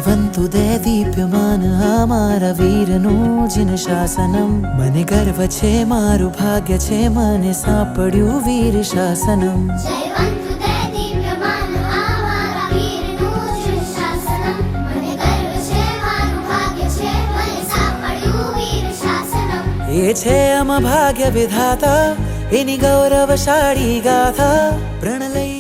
જયવંતુ દે દીપ્યમાન અમારા વીરનું જીન શાસનમ. મને ગર્વ છે મારું ભાગ્ય છે મને સાંપડ્યું વીર શાસનમ. જયવંતુ દે દીપ્યમાન અમારા વીરનું જીન શાસનમ. મને ગર્વ છે મારું ભાગ્ય છે મને સાંપડ્યું વીર શાસનમ. એ છે આમાં ભાગ્ય વિધાતા એની ગૌરવશાળી ગાથા પ્રણ લઈએ.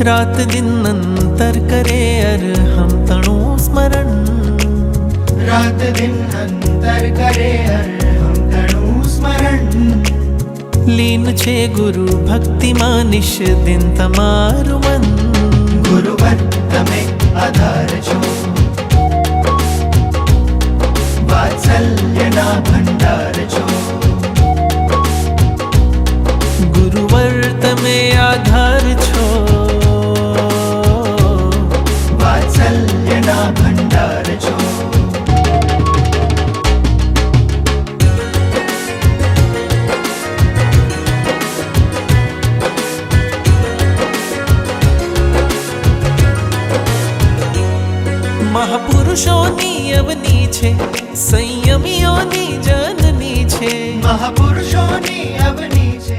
रात दिन अंतर करे अर हम तणु स्मरण. रात दिन अंतर करे अर हम तणु स्मरण. लीन छे गुरु भक्ति मानिश दिन तमारु मन. गुरुवर तमे आधार छो वात्सल्यना भंडार छो. गुरुवर तमे आधार छो वात्सल्यना भंडार छो. महापुरुषोनी अवनी छे संयमियोनी जननी छे. महापुरुषोनी अवनी छे.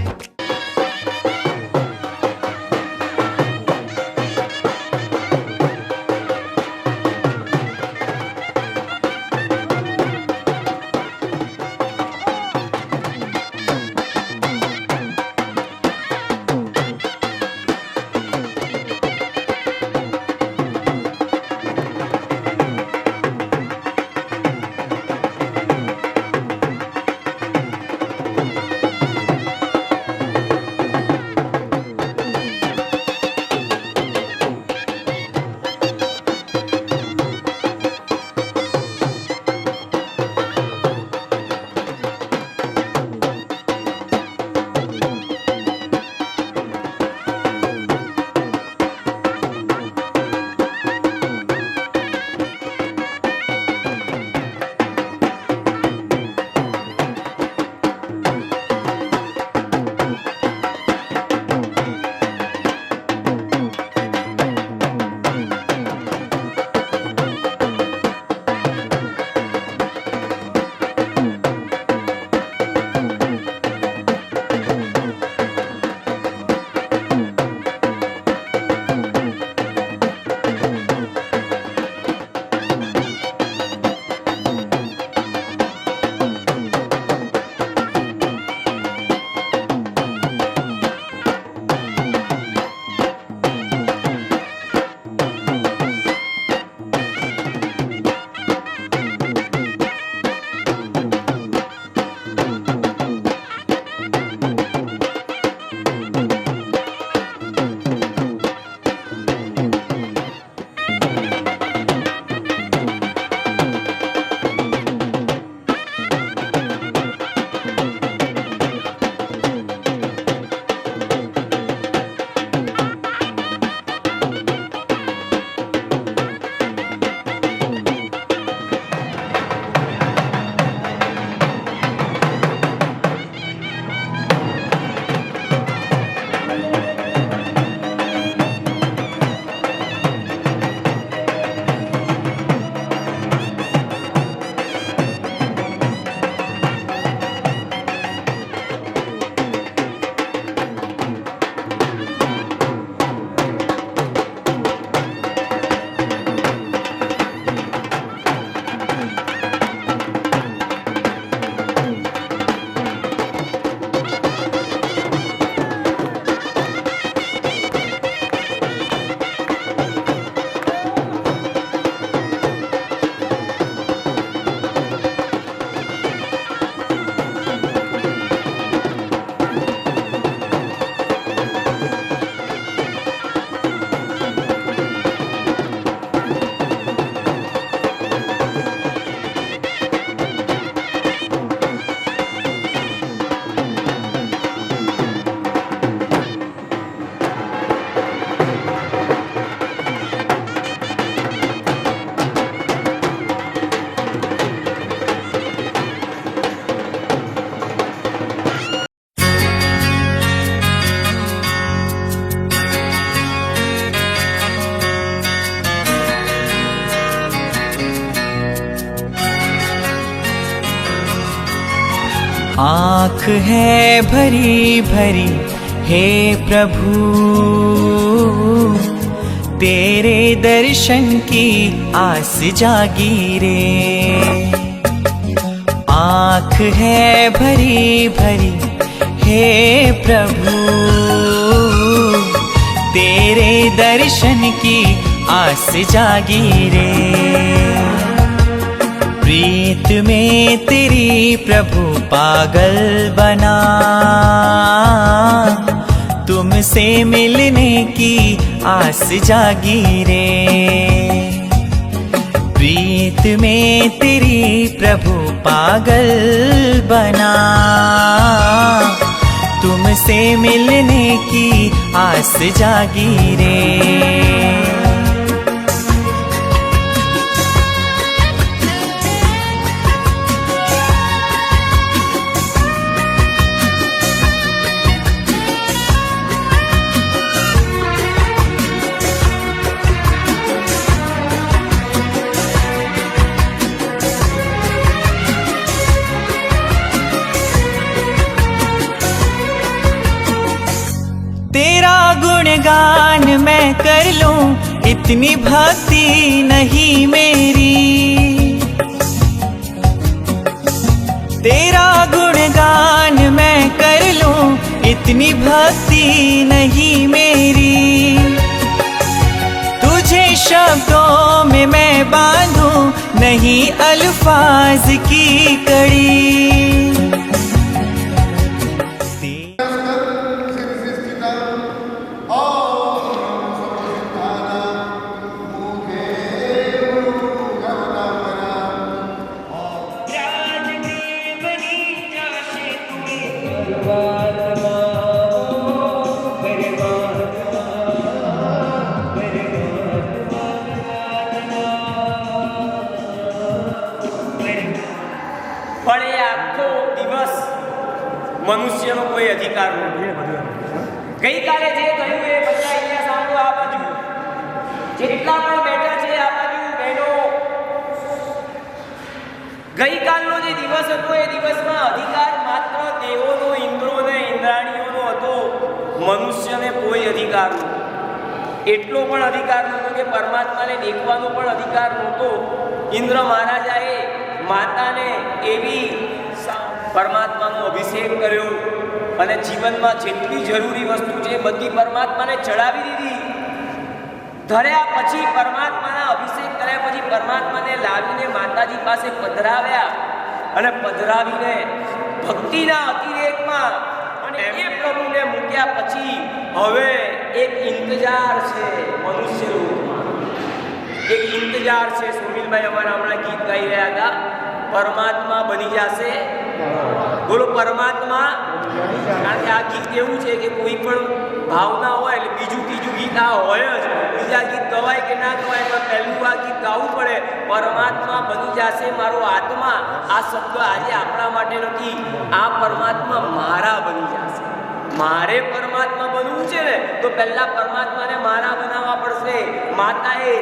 आँख है भरी भरी हे प्रभु, तेरे दर्शन की आस जागी रे। आँख है भरी भरी हे प्रभु, तेरे दर्शन की आस जागी रे। प्रीत में तेरी प्रभु पागल बना, तुमसे मिलने की आस जागी रे। प्रीत में तेरी प्रभु पागल बना, तुमसे मिलने की आस जागी रे। तेरा गुणगान मैं कर लूं, इतनी भक्ति नहीं मेरी। तेरा गुणगान मैं कर लूं, इतनी भक्ति नहीं मेरी। तुझे शब्दों में मैं बांधूं, नहीं अल्फाज की कड़ी। પણ એ આખો દિવસ મનુષ્યનો કોઈ અધિકાર નથી. ગઈકાલે જે કહ્યું એ બધા અહીંયા સાંભળો. આ બાજુ જેટલા પણ બેઠા છે આ બાજુ બહેનો, ગઈકાલનો જે દિવસ હતો એ દિવસમાં અધિકાર માત્ર દેવોનો, ઇન્દ્રોને, ઇન્દ્રાણીઓનો હતો. મનુષ્યને કોઈ અધિકાર નહોતો. એટલો પણ અધિકાર નહોતો કે પરમાત્માને દેખવાનો પણ અધિકાર નહોતો. ઇન્દ્ર મહારાજાએ માતાને એવી પરમાત્માનો અભિષેક કર્યો અને જીવનમાં જેટલી જરૂરી વસ્તુ છે બધી પરમાત્માને ચડાવી દીધી. ધર્યા પછી પરમાત્માના અભિષેક કર્યા પછી પરમાત્માને લાવીને માતાજી પાસે પધરાવ્યા અને પધરાવીને ભક્તિના અતિરેકમાં અને એ પ્રભુને મૂક્યા પછી હવે એક ઇંતજાર છે મનુષ્ય લોકમાં. એક ઇંતજાર છે. સુનિલભાઈ અમારા હમણાં ગીત ગાઈ રહ્યા હતા, પરમાત્મા બની જશે. બોલો પરમાત્મા. કારણ કે આ ગીત એવું છે કે કોઈ પણ ભાવના હોય એટલે બીજું ત્રીજું ગીત આ હોય જ. બીજા ગીત ગવાય કે ના ગવાય પણ પહેલું આ ગીત ગાવું પડે. પરમાત્મા બની જશે મારો આત્મા. આ શબ્દ આજે આપણા માટે નથી. આ પરમાત્મા મારા બની જશે. મારે પરમાત્મા બનવું છે ને તો પહેલા પરમાત્માને મારા બનાવવા પડશે. માતાએ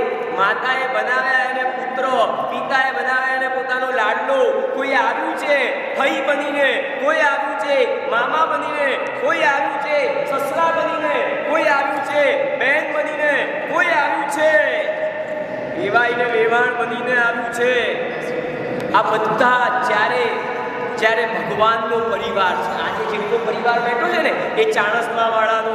બનાવ્યા એને પુત્ર, પિતાએ બનાવ્યા એને પોતાનો લાડલો. કોઈ આવ્યું છે ભાઈ બનીને, કોઈ આવ્યું છે મામા બનીને, કોઈ આવ્યું છે સસરા બનીને, કોઈ આવ્યું છે બહેન બનીને, કોઈ આવ્યું છે વેવાઈને વેવાણ બનીને આવ્યું છે. આ બધા જ્યારે ભગવાનનો પરિવાર છે. આજે જેટલો પરિવાર બેઠો છે ને એ ચાણસમા વાળાનો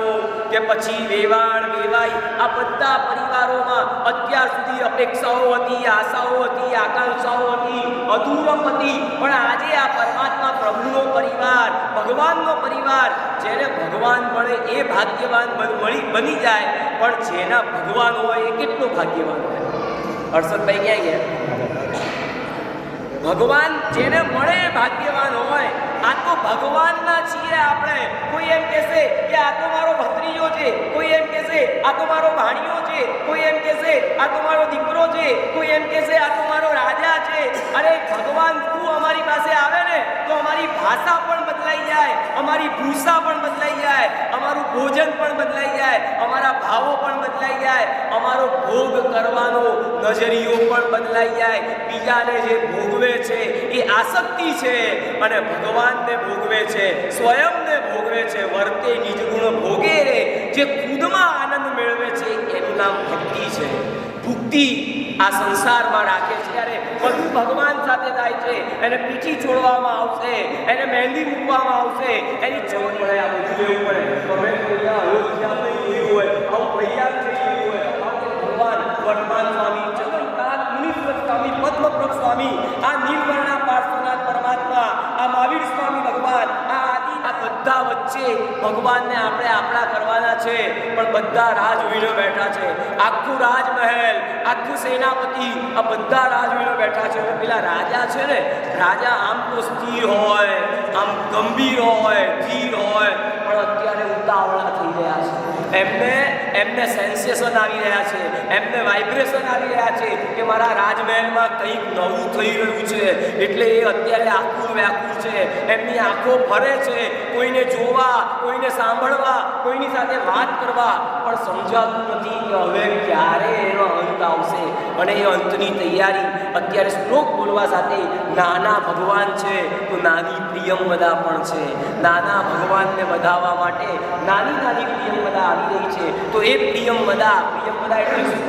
કે પછી વેવાણ વેવાઈ, આ બધા પરિવારોમાં અત્યાર સુધી અપેક્ષાઓ હતી, આશાઓ હતી, આકાંક્ષાઓ હતી, અધૂરપ હતી. પણ આજે આ પરમાત્મા પ્રભુનો પરિવાર, ભગવાનનો પરિવાર, જેને ભગવાન મળે એ ભાગ્યવાન બની જાય. પણ જેના ભગવાન હોય એ કેટલો ભાગ્યવાન હોય. હર્ષદભાઈ ક્યાં ગયા? ભગવાન જેને મળે ભાગ્યવાન હોય. આ તો ભગવાનના છીએ આપણે. કોઈ એમ કહેશે કે આ તો મારો ભત્રીજો છે, કોઈ એમ કહેશે આ તો મારો ભાણિયો છે, કોઈ એમ કહેશે આ તો મારો દીકરો છે, કોઈ એમ કહેશે આ તો મારો રાજા છે. અરે ભગવાન તું અમારી પાસે આવે ને તો અમારી ભાષા પણ બદલાઈ જાય, અમારી ભૂષા પણ બદલાઈ જાય, અમારું ભોજન પણ બદલાઈ જાય, અમારા ભાવો પણ બદલાઈ જાય, અમારો ભોગ કરવાનો નજરિયો પણ બદલાઈ જાય. બીજાને જે ભોગવે છે એ આસક્તિ છે અને ભગવાનને ભોગવે છે, સ્વયંને ભોગવે છે. વર્તે નિજગુણ ભોગે રે, જે ખુદમાં આનંદ મેળવે છે એનું નામ ભક્તિ છે. ભક્તિ આ સંસારમાં રાખે છે. ત્યારે બધું ભગવાન સાથે થાય છે. એને પીછી છોડવામાં આવશે, એને મહેંદી મૂકવામાં આવશે, એની ચોટ પડે, આ બધું લેવું પડે. તમે કોઈના અયોધ્યા થઈ ગયું હોય, આવું પ્રયાગ થઈ ગયું હોય, ભગવાન વર્તમાન સ્વામી, જગન્નાથ મુનીશ્વર સ્વામી, પદ્મપ્રભ સ્વામી, આ નીલવર્ણા પાર્શ્વનાથ પરમાત્મા, આ મહાવીર સ્વામી ભગવાન, આ બધા વચ્ચે ભગવાનને આપણે આપણા કરવાના છે. પણ બધા રાહ જોઈને બેઠા છે. આખું રાજમહેલ, આખું સેનાપતિ, આ બધા રાહ જોઈને બેઠા છે. પેલા રાજા છે ને, રાજા આમ તો સ્થિર હોય, આમ ગંભીર હોય, ધીર હોય, પણ અત્યારે ઉતાવળા થઈ ગયા છે. એમને સેન્સેશન આવી રહ્યા છે, એમને વાઇબ્રેશન આવી રહ્યા છે કે મારા રાજમહેલમાં કંઈક નવું થઈ રહ્યું છે. એટલે એ અત્યારે આખું વ્યાકુળ છે. એમની આંખો ફરે છે, કોઈને જોવા, કોઈને સાંભળવા, કોઈની સાથે વાત કરવા, પણ સમજાતું નથી કે હવે ક્યારે એનો અંત આવશે. અને એ અંતની તૈયારી અત્યારે શ્લોક બોલવા સાથે નાના ભગવાન છે તો નાની પ્રિયમવદા પણ છે. નાના ભગવાનને વધાવવા માટે નાની નાની પ્રિયમવદા આવી રહી છે. તો એ પ્રિયમવદા એટલે શું?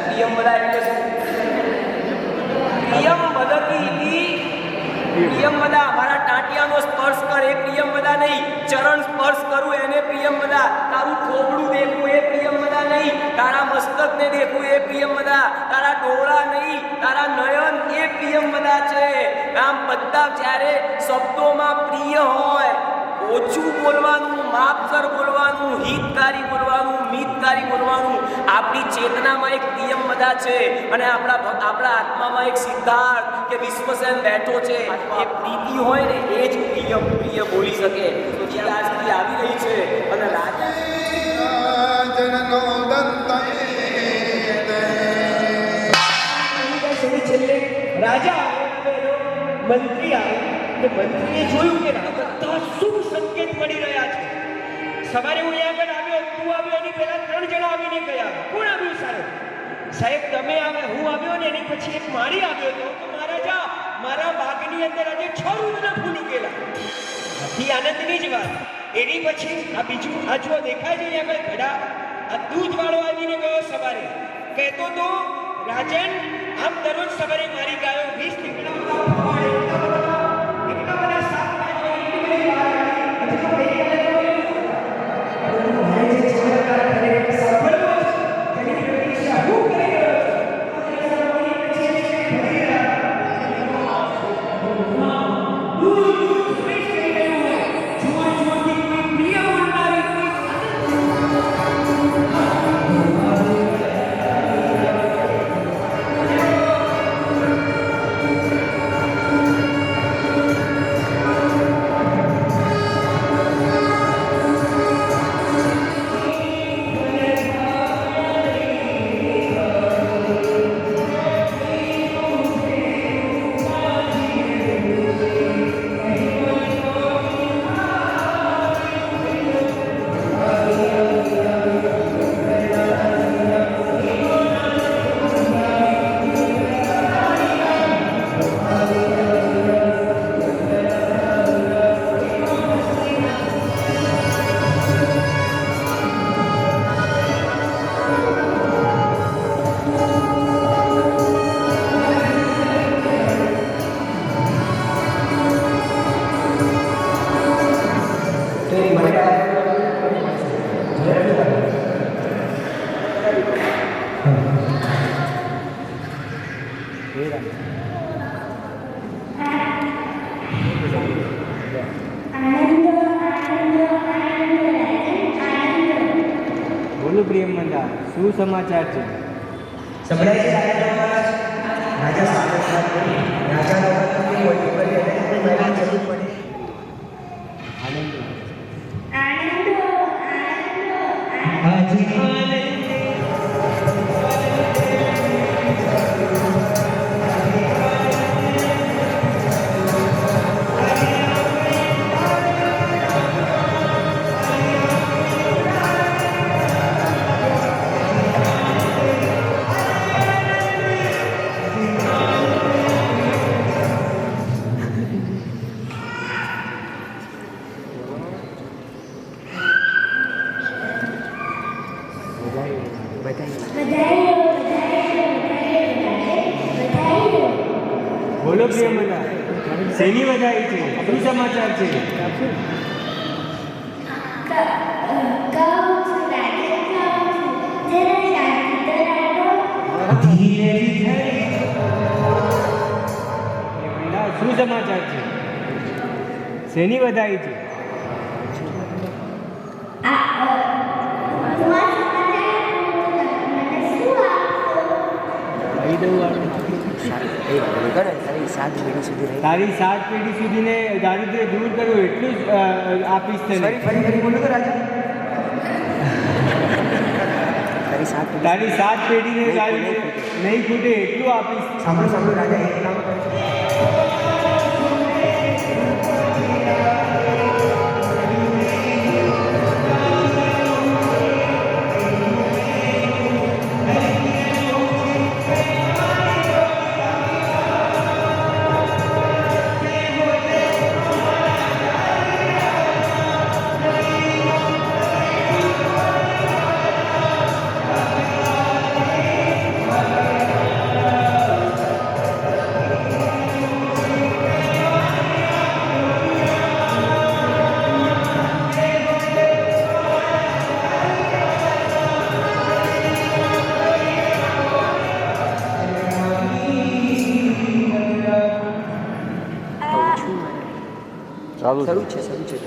પ્રિયમવદા એટલે શું? પ્રિયમ વદતી, પ્રિયમવદા મારા ટાંટિયાનો સ્પર્શ કર એ પ્રિયમવદા નહીં. ચરણ સ્પર્શ કરું એને પ્રિયમવદા. તારું થોબડું દેખું એ પ્રિયમવદા નહીં. તારા મસ્તકને દેખું એ પ્રિયમવદા. તારા ડોળા નહીં, તારા નયન એ પ્રિયમવદા છે. આમ બધા જ્યારે શબ્દોમાં પ્રિય હોય, ઓછું બોલવાનું, માપસર બોલવાનું, હિતકારી બોલવાનું, મિતકારી બોલવાનું. આપણી ચેતનામાં એક પ્રિયમવદા છે અને આપણા આત્મામાં એક સિદ્ધાર્થ કે વિશ્વસેન બેઠો છે. એ પ્રીતિ હોય ને એ જ પ્રિય બોલી શકે. તો જે આજથી આવી રહી છે અને રાજા છેલ્લે રાજા મંત્રી આવે, મંત્રીએ જોયું કે બધા શુભ સંકેત મળી રહ્યા છે. સવારે હું અહીંયા આગળ આવ્યો, તું આવ્યો, એની પહેલા 3 જણા આવીને ગયા. કોણ આવ્યું સાહેબ? સાહેબ તમે આવે, હું આવ્યો ને એની પછી એક માળી આવ્યો હતો. તો મહારાજા મારા બાગની અંદર આજે 6 રૂપના ફૂલ ઉગેલા. અતિ આનંદની જ વાત. એની પછી આ બીજું આ જો દેખાય છે અહીંયા આગળ ઘડા, આ દૂધવાળો આવીને ગયો સવારે, કહેતો તો રાજન આમ દરરોજ સવારે મારી ગાયો 20 નીકળ્યા બોલો પ્રિયમવદા, શું સમાચાર છે? સંભળાય છે રાજા રાજાનો કોઈ જરૂર પડે. બોલો પ્રિય મંડા, શેની વધાઈ છે? શું સમાચાર છે? શું સમાચાર છે? શેની વધાઈ છે? તારી 7 પેઢી સુધીને દારિદ્ર્ય દૂર કરવું એટલું જ આપીશ તને. ફરી બોલો તો રાજા. તારી 7 પેઢીને દારિદ્ર્ય નહીં ખૂટે એટલું આપીશ. સાંભળો રાજા, એક કામ કરો. શરૂ છે.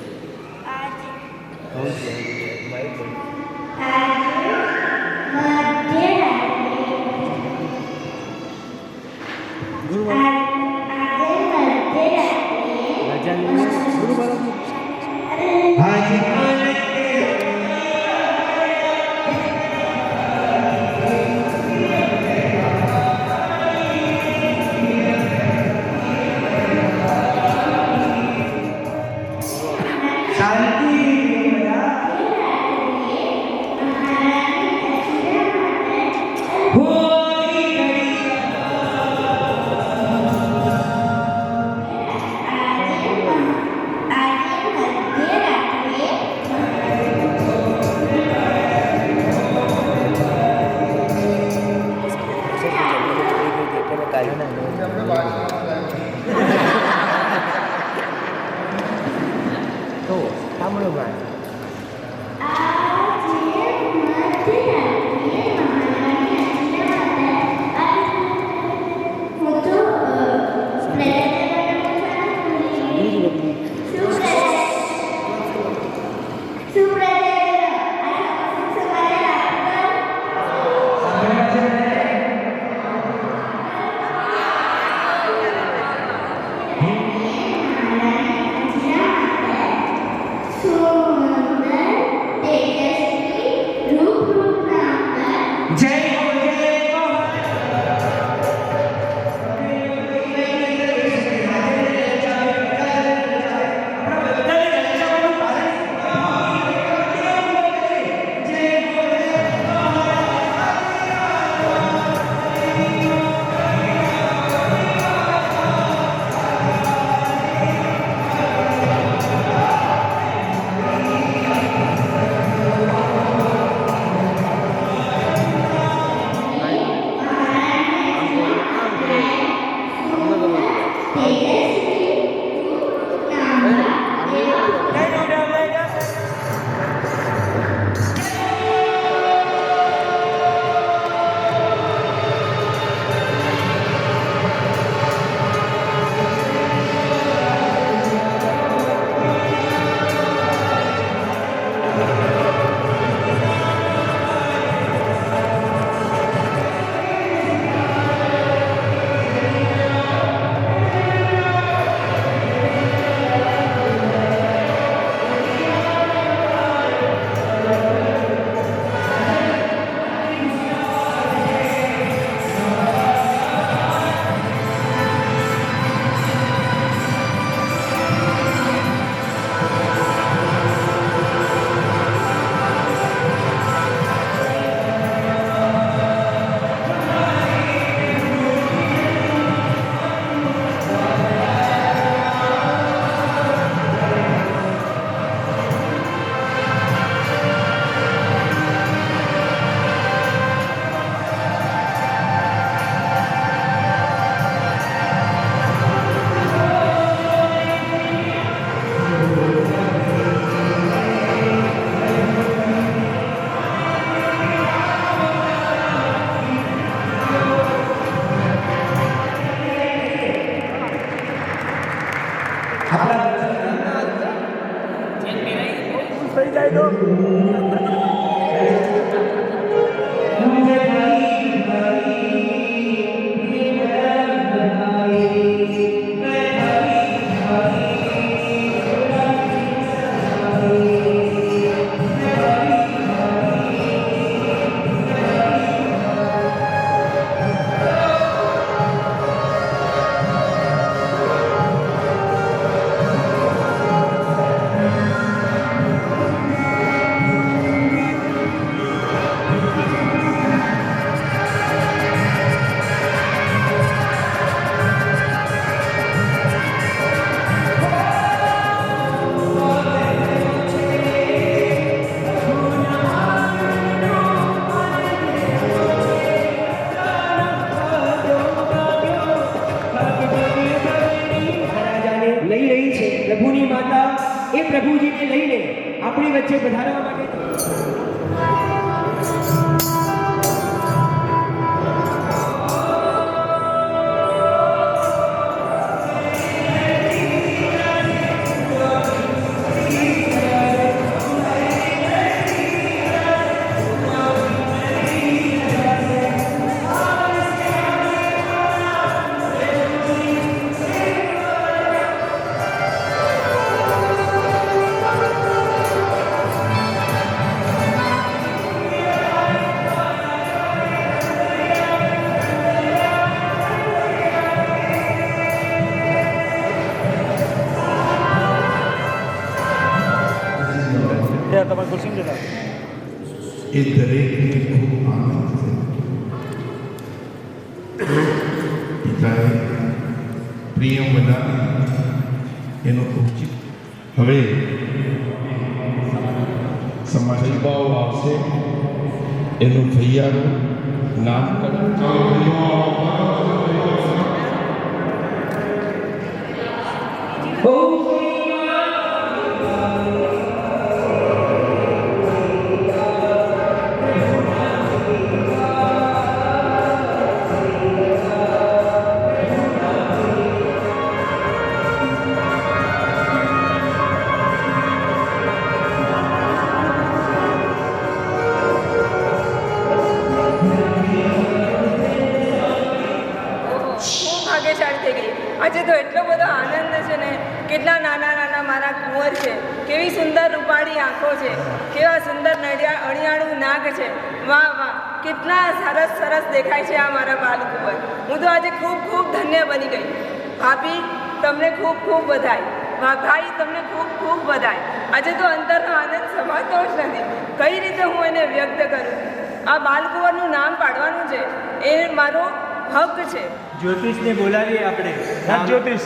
તો સાંભળો ભાઈ. So જાય તો લઈ રહી છે પ્રભુની માતા એ પ્રભુજીને લઈને આપણી વચ્ચે પધારવા માટે તમારે ખુરશી જતા એ દરેકને ખૂબ આનંદ થયો. પિતાએ પ્રિય વધારે એનો ઉચિત હવે સમાજબાઓ આવશે એનું ભૈયાનું નામકરણ આજે તો એટલો બધો આનંદ છે ને. કેટલા નાના નાના મારા કુંવર છે, કેવી સુંદર રૂપાળી આંખો છે, કેવા સુંદર અણિયાળું નાક છે. વાહ વાહ, કેટલા સરસ સરસ દેખાય છે આ મારા બાલ કુંવર. હું તો આજે ખૂબ ખૂબ ધન્ય બની ગઈ. ભાભી તમને ખૂબ ખૂબ બધાઈ. ભાઈ તમને ખૂબ ખૂબ બધાઈ. આજે તો અંતરનો આનંદ સમાતો જ નથી. કઈ રીતે હું એને વ્યક્ત કરું. આ બાલકુંવરનું નામ પાડવાનું છે એ મારો હક છે. જ્યોતિષને બોલાવીએ આપણે. જ્યોતિષ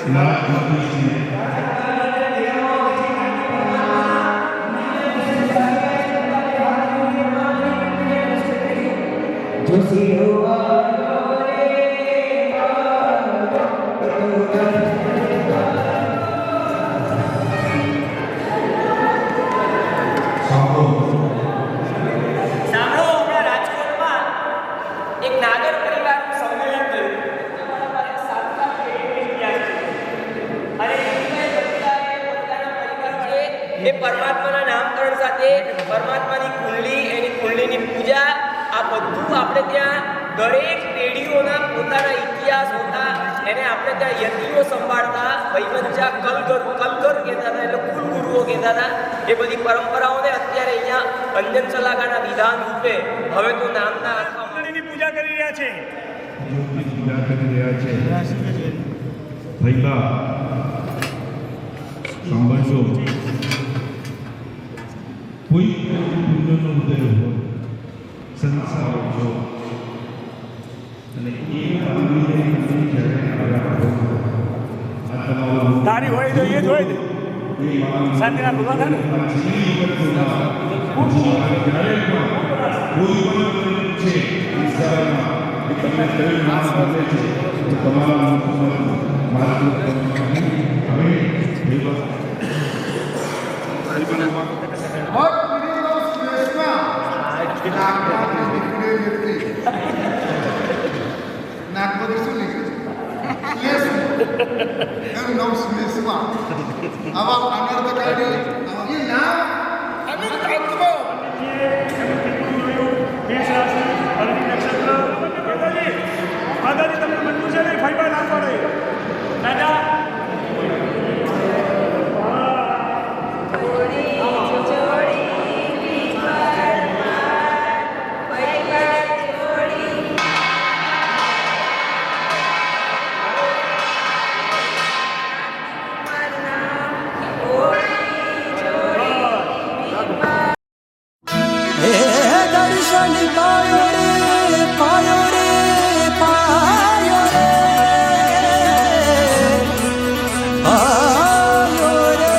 એ પરમાત્માના નામકરણ સાથે પરમાત્માની કુંડલી, એની કુંડલીની પૂજા, આ બધું આપણે ત્યાં દરેક પેઢીઓના પોતાના ઇતિહાસ હોતા, એને આપણે ત્યાં યતિઓ સંભાળતા, વૈવંચા કલગર કહેતા હતા, એટલે કુલગુરુઓ કહેતા હતા. એ બધી પરંપરાઓને અત્યારે અહીંયા અંજન સલાકાના વિધાન રૂપે હવે તો નામના કુંડલીની પૂજા કરી રહ્યા છે. પૂજા કરી રહ્યા છે. પહેલા સાંભળજો, કોઈ પુણ્યનો ઉદય હોય, સંસાર જો અને એ પામીને જ્યારે આવ્યા હોય, આ તમારું તારી હોય તો એ જ હોય ને. શાંતિના ભગવાન થાય ને. કોઈ પણ છે વિસ્તારમાં એ તમને કયું નામ મળે છે તો તમારા માર્ગ નાગપતિ શું લીધું એનું નામ સુરેશમાં આવા અનર્થકારી નામ માતાજી તમને બનવું છે ને ફાઈબર ના પડે દાદા હે દર્શન પાયો રે પાયો રે પાયો રે પાયો રે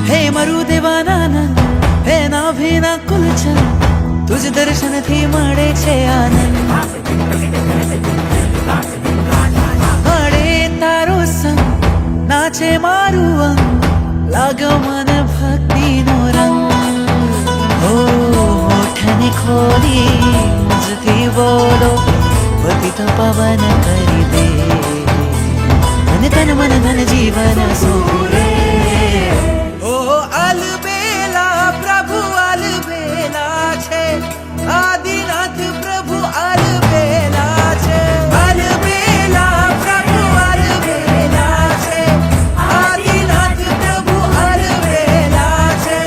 હે મારું દેવાનાનંદ હે નાભીના કુલચંદ તુજ દર્શનથી મળે છે આનંદ મળે તારો સંગ નાચે મારું અંગ લાગ્યો મને ભક્તિનો રંગ ઓ હોઠને ખોલી મુજથી બોલો પતિત પવન કરી દે મને તન મન ધન જીવન સોરે ઓ અલબેલા પ્રભુ અલબેલા છે આદિનાથ પ્રભુ અલબેલા છે અલબેલા પ્રભુ અલબેલા છે આદિનાથ પ્રભુ અલબેલા છે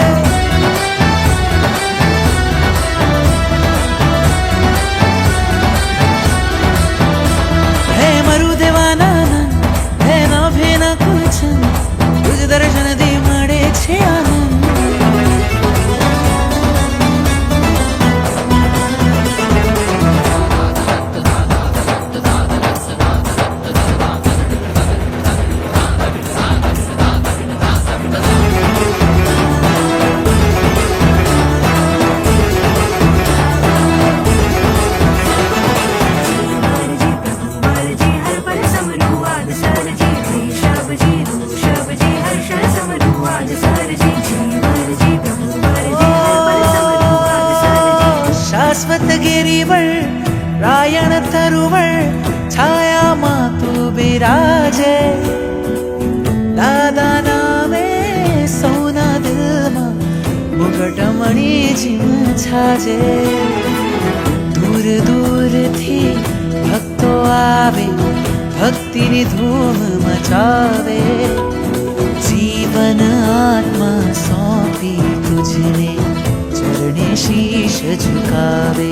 હે મારું દેવાનાનંદ હે નાભીના કુલચંદ તુજ દર્શનથી મળે છે આનંદ શાશ્વત ગિરિવળ રાયણ તરુવળ છાયામાં તું બિરાજે દાદા નામે સૌના દિલમાં મુકટમણી જીમ છાજે દૂર દૂરથી ભક્તો આવે ભક્તિની ધૂમ મચાવે જીવન આત્મા સોંપી તુજને ચરણે શીશ ઝુકાવે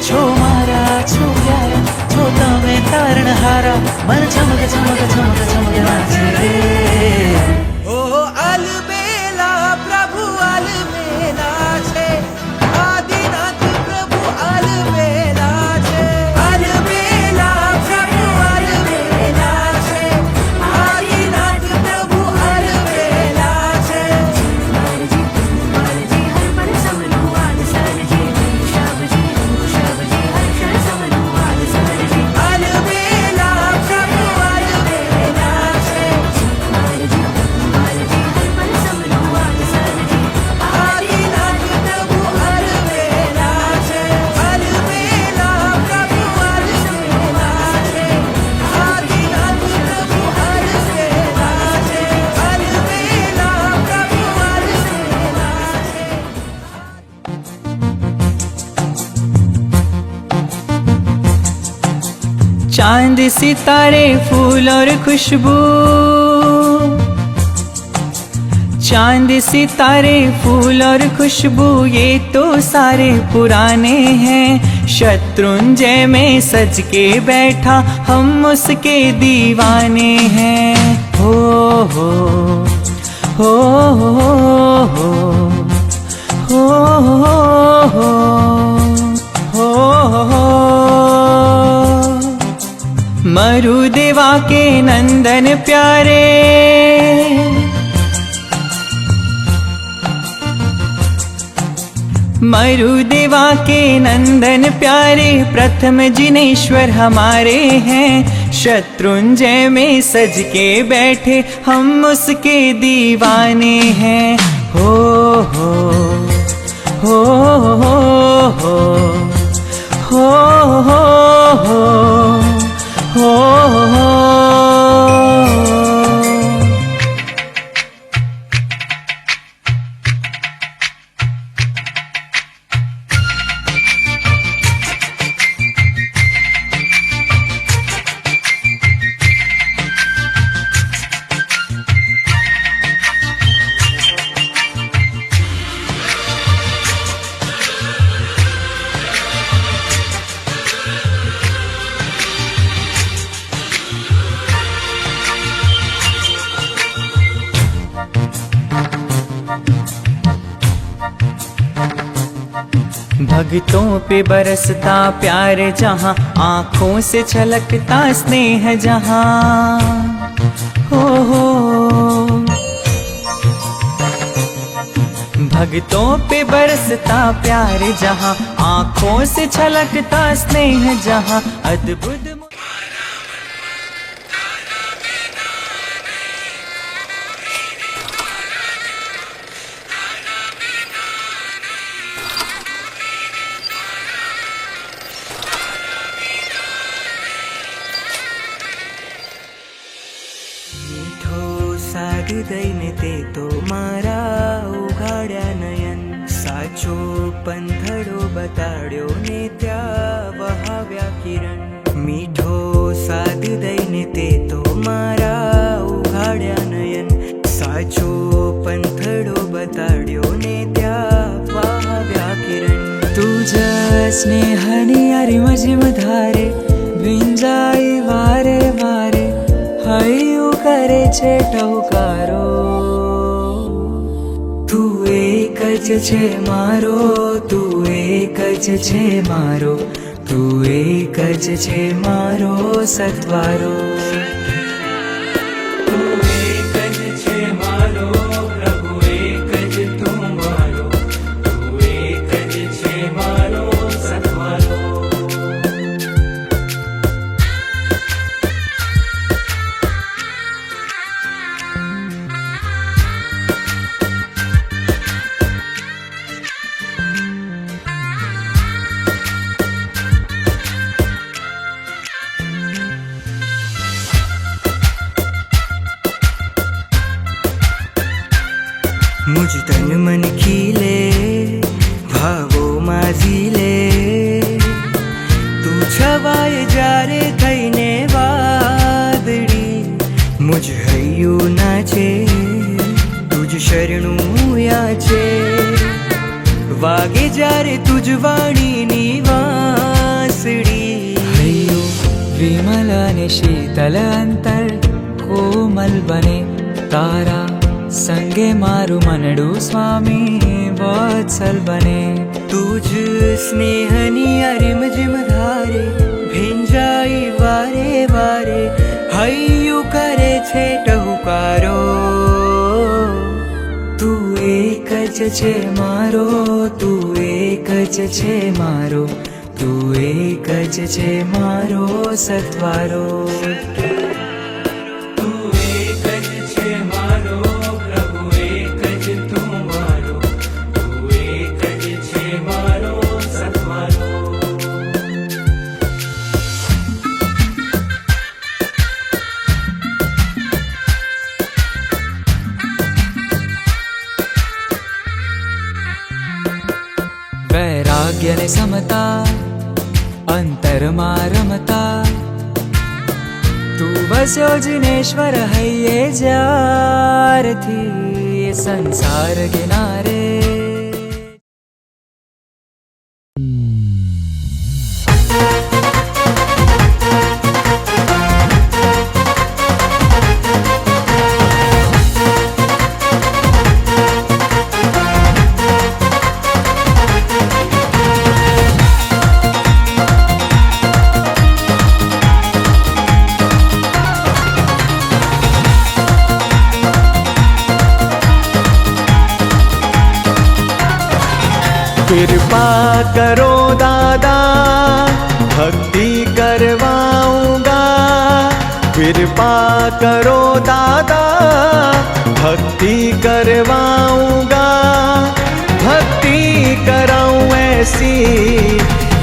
છો મારા છો પ્યારા છો તમે તારણહારા મન ચમક ચમક ચમક ચમક નાચે રે ઓ અલબેલા પ્રભુ અલબેલા છે આદિનાથ પ્રભુ અલબેલા છે અલબેલા પ્રભુ અલબેલા છે આદિનાથ પ્રભુ અલબેલા છે અલબેલા પ્રભુ અલબેલા છે આદિનાથ પ્રભુ અલબેલા છે અલબેલા પ્રભુ અલબેલા છે આદિનાથ પ્રભુ અલબેલા છે અલબેલા પ્રભુ અલબેલા છે चांद सितारे फूल और खुशबू चांद सितारे फूल और खुशबू ये तो सारे पुराने हैं शत्रुंजय में सज के बैठा हम उसके दीवाने हैं हो हो हो हो हो हो हो हो हो मरुदेवा के नंदन प्यारे मरुदेवा के नंदन प्यारे प्रथम जिनेश्वर हमारे हैं। शत्रुंजय में सज के बैठे हम उसके दीवाने हैं। हो हो हो हो हो हो हो हो हो। भक्तों पे बरसता प्यार जहाँ, आँखों से छलकता स्नेह जहाँ। हो भक्तों पे बरसता प्यार जहाँ, आँखों से छलकता स्नेह जहाँ। अद्भुत દઈને તે તો મારા ઉઘાડ્યા નયન, સાચો પંથડો બતાડ્યો ને ત્યાં વહાવ્યા કિરણ। મીઠો સાદ દઈને તે તો મારા ઉઘાડ્યા નયન, સાચો પંથડો બતાડ્યો ને ત્યાં વહાવ્યા કિરણ। તુજ સ્નેહની અરીમ જીમ ધારે, વિંજાઈ વારે વારે, હૈયું કરે છે ટહુકારો। તું એક જ છે મારો, તું એક જ છે મારો, તું એક જ છે મારો સથવારો। તું એક જ છે મારો પ્રભુ, એક જ તું મારો, તું એક જ છે મારો સથવારો। मुझ तन मन खिले, भावो माझिले, तू छवाय जारे थईने वादड़ी। मुझ हૈયું नाचे, तुझ शरणू याचे, वागे जारे तुझ वाणीनी वांसड़ी। हૈયું विमल અને શીતલ અંતર કોમલ બને, તારા संगे मारू मनडू स्वामी वत्सल बने। तुझ स्नेहनी अरिम जिम धारे, भिंजाई वारे वारे, हૈયું करे छे टहुकारो। तू एक ज छे मारो, तू एक ज छे मारो, तू एक ज छे मारो सथवारो। વૈરાગ્ય ને સમતા અંતરમાં રમતા, તું વસ્યો જિનેશ્વર હૈયે જ્યારથી સંસાર કિનારે। कृपा करो दादा भक्ति करवाऊंगा, कृपा करो दादा भक्ति करवाऊंगा, भक्ति कराऊं ऐसी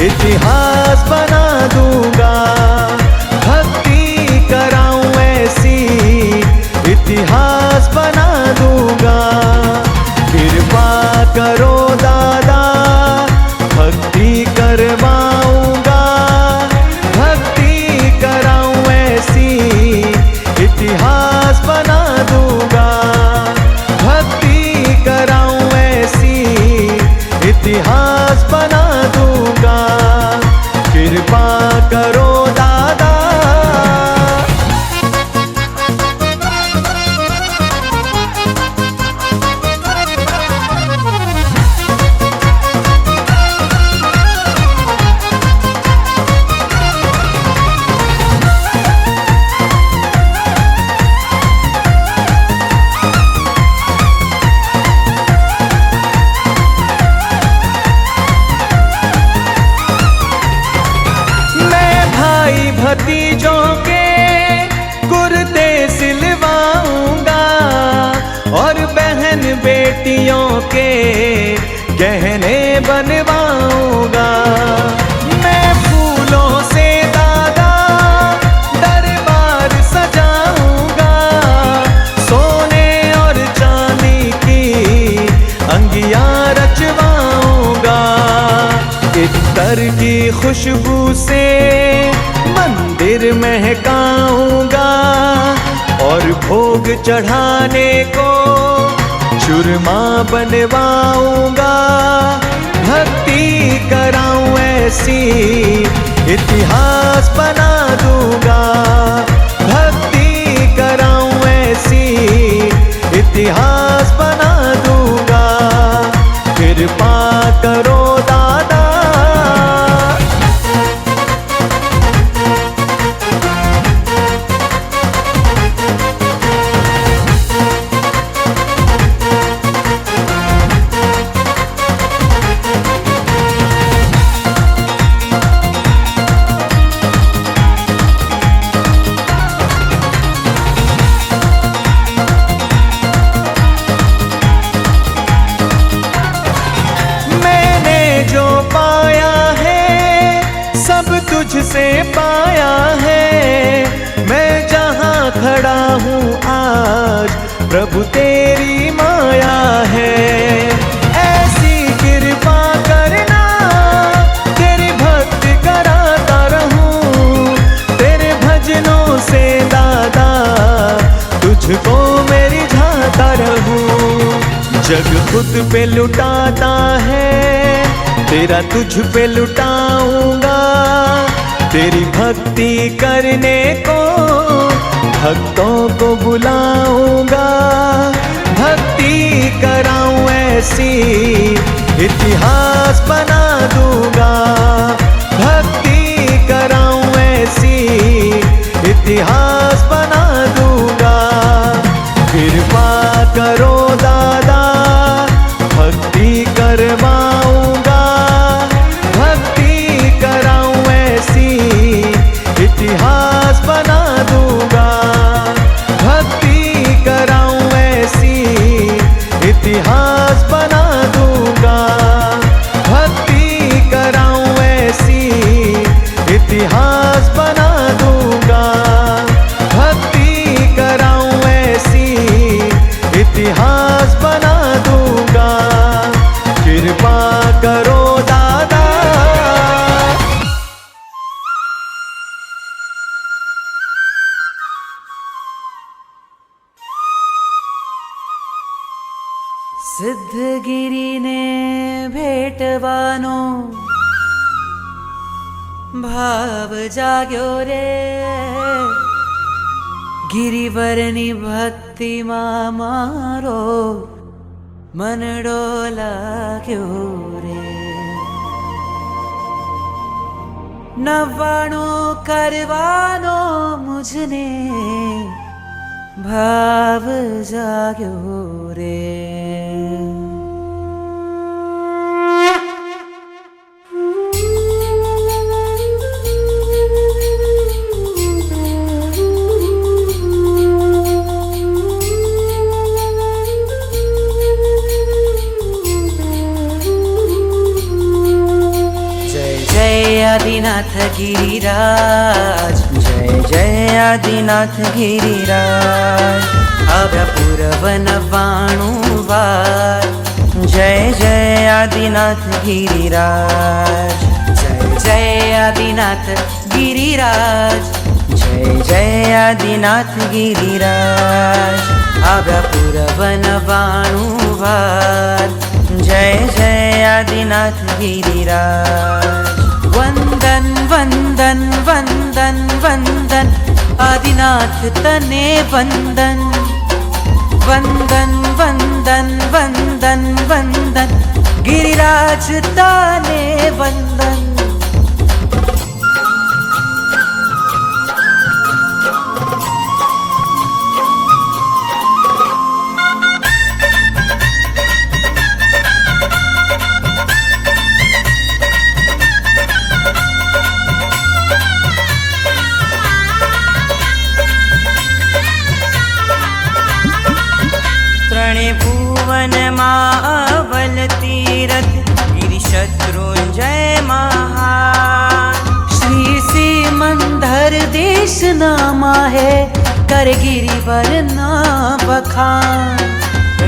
इतिहास बना दूंगा, भक्ति कराऊं ऐसी इतिहास बना दूंगा। कृपा करो दादा भक्ति करवाऊंगा, भक्ति कराऊं ऐसी इतिहास बना दूंगा, भक्ति कराऊं ऐसी इतिहास बना दूंगा। कृपा करो दादा। भतीजों के कुर्ते सिलवाऊंगा और बहन बेटियों के गहने बनवाऊंगा। मैं फूलों से दादा दरबार सजाऊंगा, सोने और चांदी की अंगियां रचवाऊंगा। इत्तर की खुशबू से मंदिर महकाऊंगा और भोग चढ़ाने को चूरमा बनवाऊंगा। भक्ति कराऊं ऐसी इतिहास बना दूंगा, भक्ति कराऊं ऐसी इतिहास बना दूंगा। कृपा करो दादा। तुझसे पाया है, मैं जहाँ खड़ा हूँ आज प्रभु तेरी माया है। ऐसी कृपा करना तेरी भक्ति कराता रहूं, तेरे भजनों से दादा तुझको मेरी झाता रहूं। जग खुद पे लुटाता है, तेरा तुझ पे लुटाऊंगा। तेरी भक्ति करने को भक्तों को बुलाऊंगा, भक्ति कराऊं ऐसी इतिहास बना दूंगा, भक्ति कराऊं ऐसी इतिहास बना दूंगा। कृपा करो दादा भक्ति करवाऊंगा, भक्ति कराऊं ऐसी इतिहास बना दूंगा, भक्ति कराऊं ऐसी इतिहास बना दूंगा, भक्ति कराऊं ऐसी इतिहास बना दूंगा, भक्ति कराऊं ऐसी इतिहास बना दूंगा। कृपा करो दादा। સિદ્ધગીરી ને ભેટવાનો ભાવ જાગ્યો રે, ગિરિવરની ભક્તિમાં મારો મનડો લાગ્યો રે। નવાણો કરવાનો મુझने ભાવ જાગ્યો રે। આદિનાથ ગિરિરાજ જય જય આદિનાથ ગિરિરાજ આવ્યા પૂર્વ 99 વાર જય જય આદિનાથ ગિરિરાજ જય જય આદિનાથ ગિરિરાજ જય જય આદિનાથ ગિરિરાજ આવ્યા પૂર્વ 99 વાર જય જય આદિનાથ ગિરિરાજ વંદન વંદન વંદન વંદન આદિનાથ તને વંદન વંદન વંદન વંદન વંદન ગિરિરાજ તને વંદન ભુવનમાં અવલ તીરથ ગિરિશત્રુંજય મહાન શ્રી સિમંદર દેશના માહે કર ગિરિવરના બખાન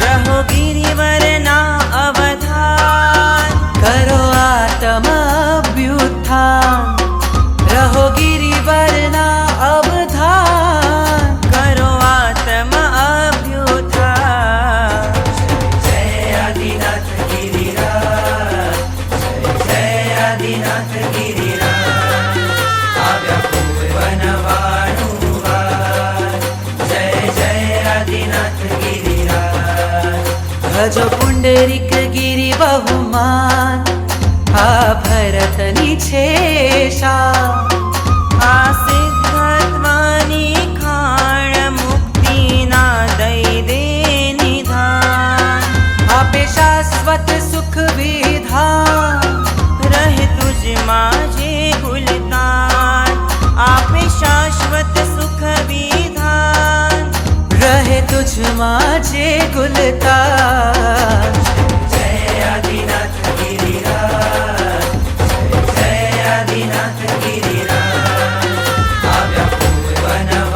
રહો ગિરિવરના અવધાન કરો આત્મ અભ્યુત્થાન રહો ગિરિવરના અવધાન કરો આત્મ ભજો પુંડરીક ગિરિ બહુમાન આ ભરતની છે શા આ સિદ્ધત્વની ખાણ મુક્તિના દઈ દે નિધાન આપે શાશ્વત સુખ વિધાન રહે તુજમાં જે ગુલતાન આપે શાશ્વત સુખ વિધાન રહે તુજમાં જે ગુલતાન જય આદિનાથ ગિરિરાજ જય આદિનાથ ગિરિરાજ આવ્યા પૂર્વ 99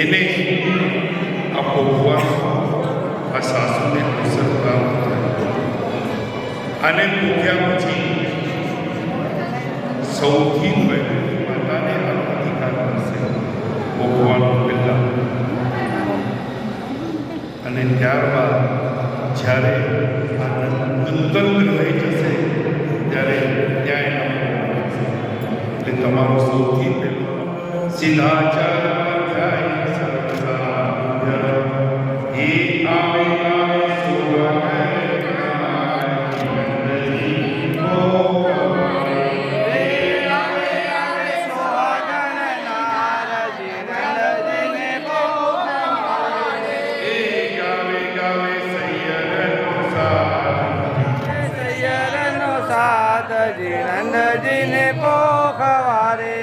એને આ ભોગવાનું આ સાસુને અવસર પ્રાપ્ત થયો અને ભૂખ્યા પછી સૌથી પહેલું માતાને આનો અધિકાર મળશે ભોગવાનું પહેલાં, અને ત્યારબાદ જ્યારે અંતર રહી જશે ત્યારે ત્યાં એના એટલે તમારું સૌથી પહેલું સિદ્ધાચાર થાય સર્વદા એ આવે આવે નંદજીને પોખવારે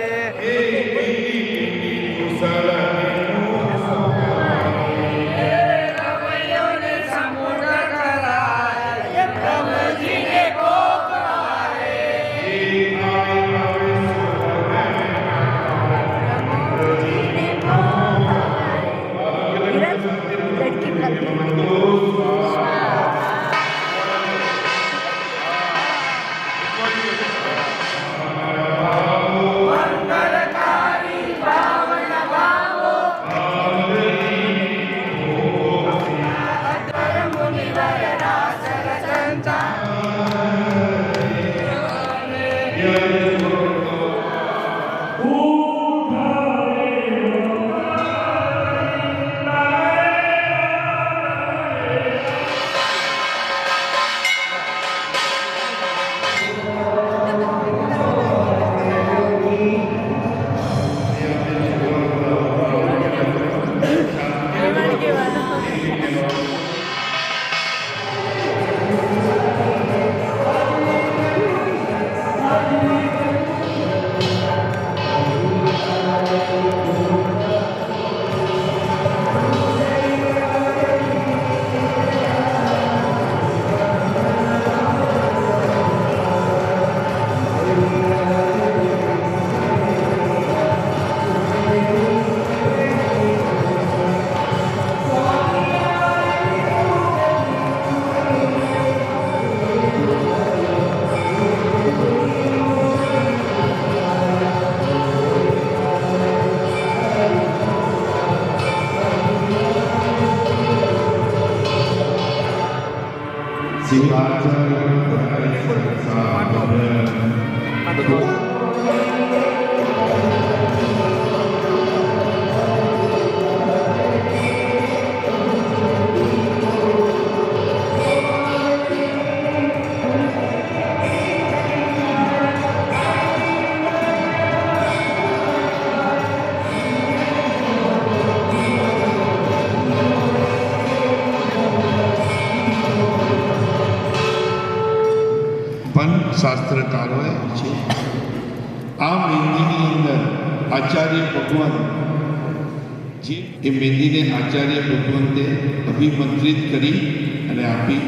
શાસ્ત્રકારોએ છે આ મહેંદીની અંદર આચાર્ય ભગવાન જે એ મહેંદીને આચાર્ય ભગવંતે અભિમંત્રિત કરી અને આપી.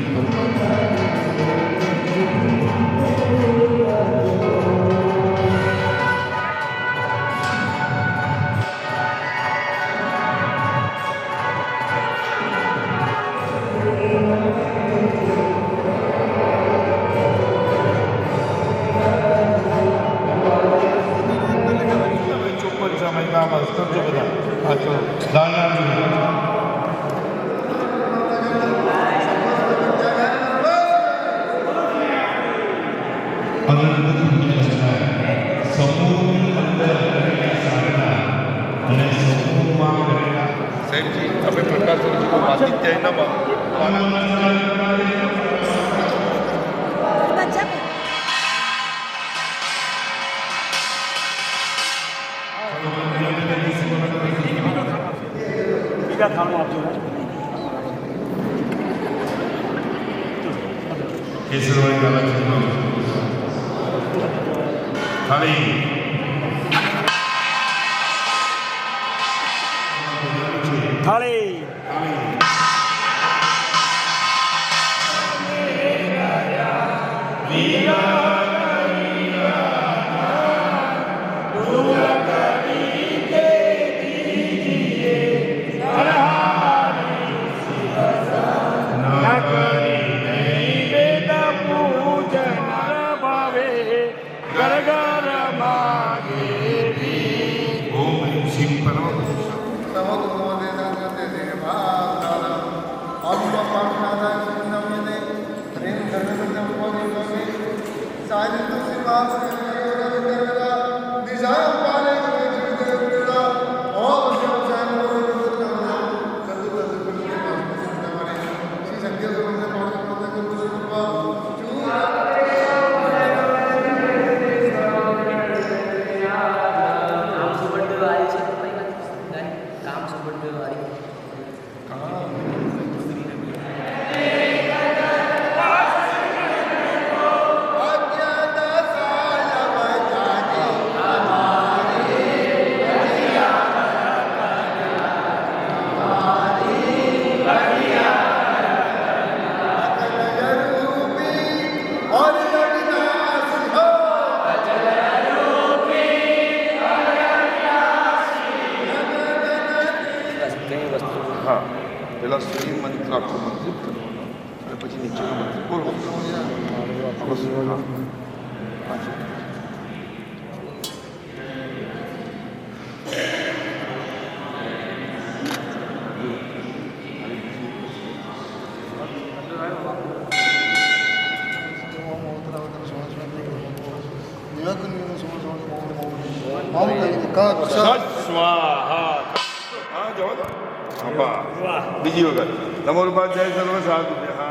બીજી વખત તમારું પાસે જય સર્વ સાધુ હા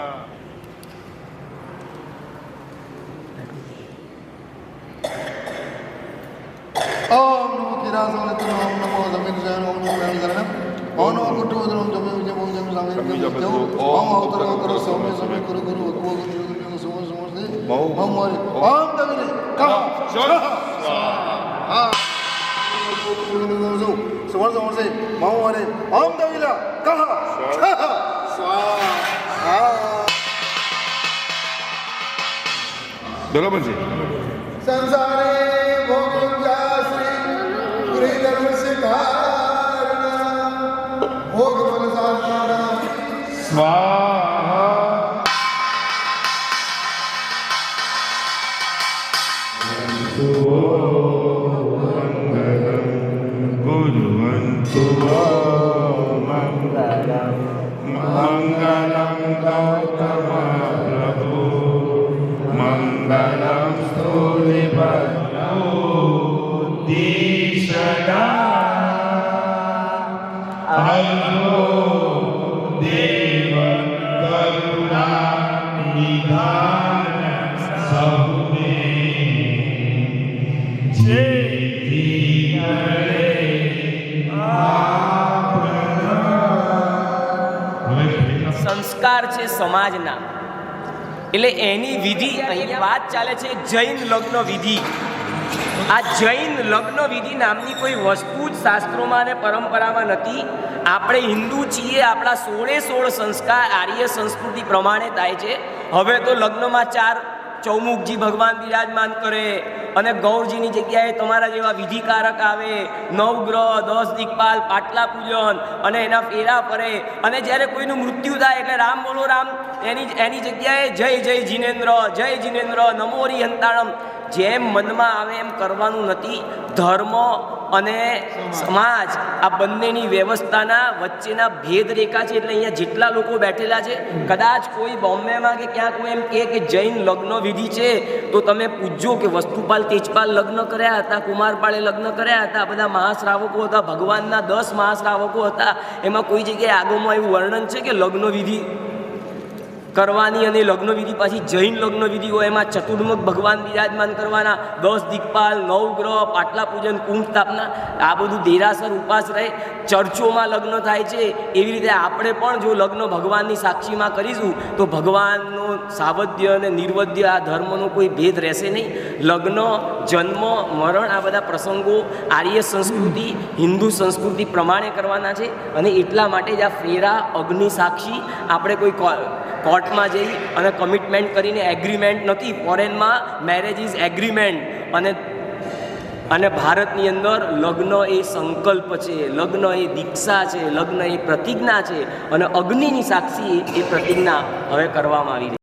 ओम नमो किरासवलति ओम नमो समितजन ओम नमो वेणुधरणम ओम नमो कुटुवदरम जमे विजय ओम जमे सामे ओम अवतरो करो सौम्य समय गुरु गुरु वक्व गुरु गुरु सुमो सुमो से ओम मोरे ओम तविने का हा सुमो सुमो से ओम मोरे ओम तविला कहा स्वाहा બરાબર છે संसारे भोगुंजा श्री गृह धर्म से कारण भोग फल साधारण સ્વાહા ગુરુવંતુ મંગલમ ગૌતમ પ્રભુ મંગલમ સ્થૂલિભદ્રો દિશડા અલ્પો દેવ કરુણા નિધાન સૌને જેથી કરે સંસ્કાર છે સમાજના, એટલે એની વિધિ અહીંયા વાત ચાલે છે જૈન લગ્ન વિધિ. આ જૈન લગ્ન વિધિ નામની કોઈ વસ્તુ જ શાસ્ત્રોમાં અને પરંપરામાં નથી. આપણે હિન્દુ છીએ, આપણા 16 સંસ્કાર આર્ય સંસ્કૃતિ પ્રમાણે થાય છે. હવે તો લગ્નમાં 4 ચૌમુખજી ભગવાન બિરાજમાન કરે અને ગૌરજીની જગ્યાએ તમારા જેવા વિધિકારક આવે, 9 ગ્રહ, 10 દિક્પાલ, પાટલા પૂજન અને એના ફેરા ફરે. અને જ્યારે કોઈનું મૃત્યુ થાય એટલે રામ બોલો રામ, એની જગ્યાએ જય જય જીનેન્દ્ર, જય જીનેન્દ્ર, નમો હરિહંતાણમ. જેમ મનમાં આવે એમ કરવાનું નથી. ધર્મ અને સમાજ આ બંનેની વ્યવસ્થાના વચ્ચેના ભેદ રેખા છે. એટલે અહીંયા જેટલા લોકો બેઠેલા છે, કદાચ કોઈ બોમ્બેમાં કે ક્યાંક કોઈ એમ કહે કે જૈન લગ્ન વિધિ છે, તો તમે પૂછજો કે વસ્તુપાલ તેજપાલ લગ્ન કર્યા હતા, કુમારપાળે લગ્ન કર્યા હતા, બધા મહાશ્રાવકો હતા, ભગવાનના 10 મહાશ્રાવકો હતા. એમાં કોઈ જગ્યાએ આગળમાં એવું વર્ણન છે કે લગ્ન વિધિ કરવાની અને લગ્ન વિધિ પાછી જૈન લગ્ન વિધિ હોય એમાં ચતુર્મુખ ભગવાન બિરાજમાન કરવાના, 10 દિક્પાલ, 9 ગ્રહ, પાટલા પૂજન, કુંભ સ્થાપના, આ બધું દેરાસર ઉપાસ રહે. ચર્ચોમાં લગ્ન થાય છે. એવી રીતે આપણે પણ જો લગ્ન ભગવાનની સાક્ષીમાં કરીશું તો ભગવાનનો સાવધ્ય અને નિર્વધ્ય આ ધર્મનો કોઈ ભેદ રહેશે નહીં. લગ્ન, જન્મ, મરણ આ બધા પ્રસંગો આર્ય સંસ્કૃતિ, હિન્દુ સંસ્કૃતિ પ્રમાણે કરવાના છે. અને એટલા માટે જ આ ફેરા, અગ્નિ સાક્ષી, આપણે કોઈ કોર્ટમાં જઈ અને કમિટમેન્ટ કરીને એગ્રીમેન્ટ નથી. ફોરેનમાં મેરેજ ઇઝ એગ્રીમેન્ટ. અને ભારતની અંદર લગ્ન એ સંકલ્પ છે, લગ્ન એ દીક્ષા છે, લગ્ન એ પ્રતિજ્ઞા છે. અને અગ્નિની સાક્ષી એ પ્રતિજ્ઞા હવે કરવામાં આવી રહી છે.